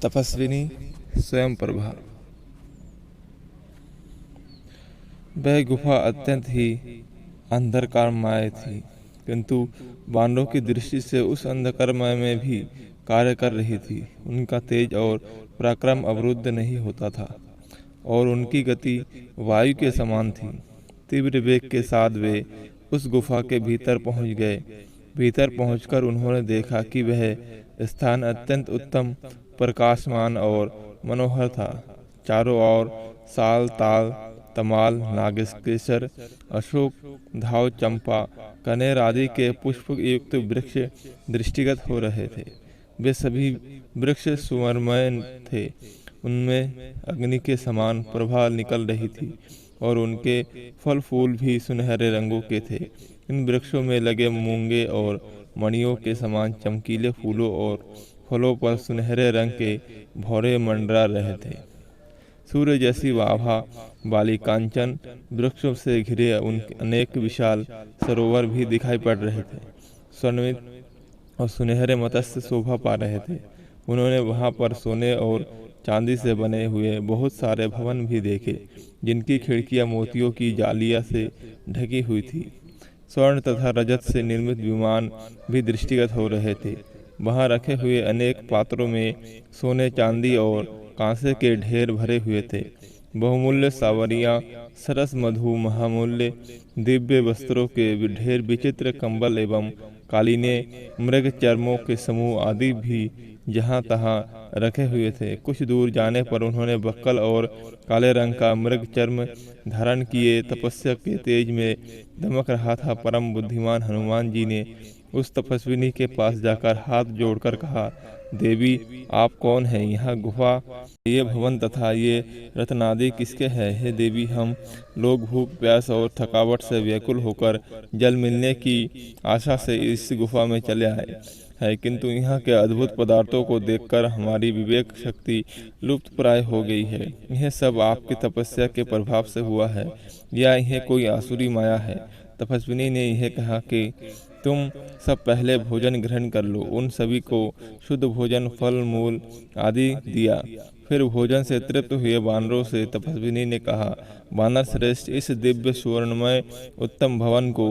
तपस्विनी स्वयंप्रभा। वह गुफा अत्यंत ही अंधकारमय थी, किंतु वानरों की दृष्टि से उस अंधकारमय में भी कार्य कर रही थी। उनका तेज और पराक्रम अवरुद्ध नहीं होता था और उनकी गति वायु के समान थी। तीव्र वेग के साथ वे उस गुफा के भीतर पहुंच गए। भीतर पहुंचकर उन्होंने देखा कि वह स्थान अत्यंत उत्तम, प्रकाशमान और मनोहर था। चारों ओर साल, ताल, तमाल, नागकेसर, अशोक, धाव, चंपा, कनेर आदि के पुष्प युक्त वृक्ष दृष्टिगत हो रहे थे। वे सभी वृक्ष सुवर्णमय थे। उनमें अग्नि के समान प्रभा निकल रही थी और उनके फल फूल भी सुनहरे रंगों के थे। इन वृक्षों में लगे मूंगे और मणियों के समान चमकीले फूलों और फलों पर सुनहरे रंग के भौरे मंडरा रहे थे। सूर्य जैसी आभा वाली कांचन वृक्षों से घिरे उनके अनेक विशाल सरोवर भी दिखाई पड़ रहे थे। स्वर्णित और सुनहरे मत्स्य शोभा पा रहे थे। उन्होंने वहां पर सोने और चांदी से बने हुए बहुत सारे भवन भी देखे, जिनकी खिड़कियां मोतियों की जालियां से ढकी हुई थी। स्वर्ण तथा रजत से निर्मित विमान भी दृष्टिगत हो रहे थे। वहां रखे हुए अनेक पात्रों में सोने, चांदी और कांसे के ढेर भरे हुए थे। बहुमूल्य सावरियां, सरस मधु, महामूल्य दिव्य वस्त्रों के ढेर, विचित्र कंबल एवं कालीने, मृग चर्मों के समूह आदि भी जहां तहां रखे हुए थे। कुछ दूर जाने पर उन्होंने बक्कल और काले रंग का मृग चर्म धारण किए तपस्या के तेज में दमक रहा था। परम बुद्धिमान हनुमान जी ने उस तपस्विनी के पास जाकर हाथ जोड़कर कहा, देवी, आप कौन हैं? यह गुफा, ये भवन तथा ये रत्नादि किसके हैं? हे देवी, हम लोग भूख, प्यास और थकावट से व्याकुल होकर जल मिलने की आशा से इस गुफा में चले आए हैं, किंतु यहाँ के अद्भुत पदार्थों को देखकर हमारी विवेक शक्ति लुप्त प्राय हो गई है। यह सब आपकी तपस्या के प्रभाव से हुआ है या यह कोई आसुरी माया है? तपस्विनी ने यह कहा कि तुम सब पहले भोजन ग्रहण कर लो। उन सभी को शुद्ध भोजन, फल मूल आदि दिया। फिर भोजन से तृप्त हुए वानरों से तपस्विनी ने कहा, वानर श्रेष्ठ, इस दिव्य सुवर्णमय उत्तम भवन को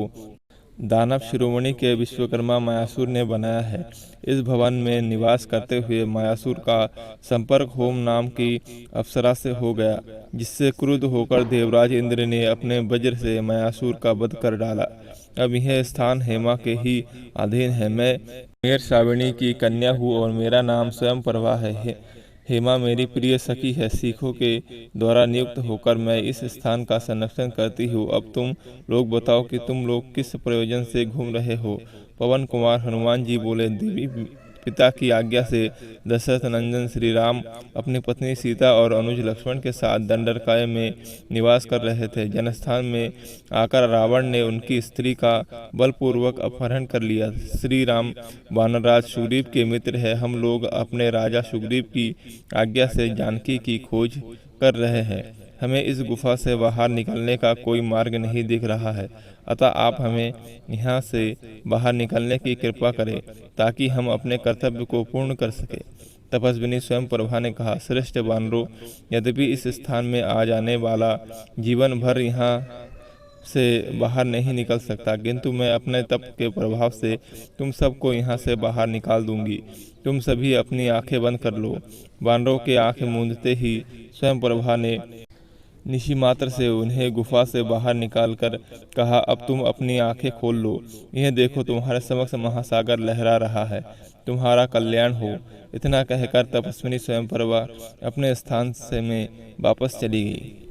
दानव शिरोमणि के विश्वकर्मा मायासुर ने बनाया है। इस भवन में निवास करते हुए मायासुर का संपर्क होम नाम की अप्सरा से हो गया, जिससे क्रुद्ध होकर देवराज इंद्र ने अपने वज्र से मायासुर का वध कर डाला। अब यह स्थान हेमा के ही अधीन है। मैं मेर श्रावणी की कन्या हूँ और मेरा नाम स्वयं प्रभा है। हेमा मेरी प्रिय सखी है। सिखों के द्वारा नियुक्त होकर मैं इस स्थान का संरक्षण करती हूँ। अब तुम लोग बताओ कि तुम लोग किस प्रयोजन से घूम रहे हो? पवन कुमार हनुमान जी बोले, देवी, पिता की आज्ञा से दशरथ नंदन श्री राम अपनी पत्नी सीता और अनुज लक्ष्मण के साथ दंडरकाय में निवास कर रहे थे। जनस्थान में आकर रावण ने उनकी स्त्री का बलपूर्वक अपहरण कर लिया। श्री राम वानरराज सुग्रीव के मित्र है। हम लोग अपने राजा सुग्रीव की आज्ञा से जानकी की खोज कर रहे हैं। हमें इस गुफा से बाहर निकलने का कोई मार्ग नहीं दिख रहा है, अतः आप हमें यहाँ से बाहर निकलने की कृपा करें ताकि हम अपने कर्तव्य को पूर्ण कर सकें। तपस्विनी स्वयं प्रभा ने कहा, श्रेष्ठ वानरों, यद्यपि इस स्थान में आ जाने वाला जीवन भर यहाँ से बाहर नहीं निकल सकता, किंतु मैं अपने तप के प्रभाव से तुम सबको यहाँ से बाहर निकाल दूंगी। तुम सभी अपनी आंखें बंद कर लो। वानरों के आंखें मूंदते ही स्वयं प्रभा ने निशी मात्र से उन्हें गुफा से बाहर निकालकर कहा, अब तुम अपनी आंखें खोल लो। यह देखो, तुम्हारे समक्ष महासागर लहरा रहा है। तुम्हारा कल्याण हो। इतना कहकर तपस्विनी स्वयं प्रभा अपने स्थान से में वापस चली गई।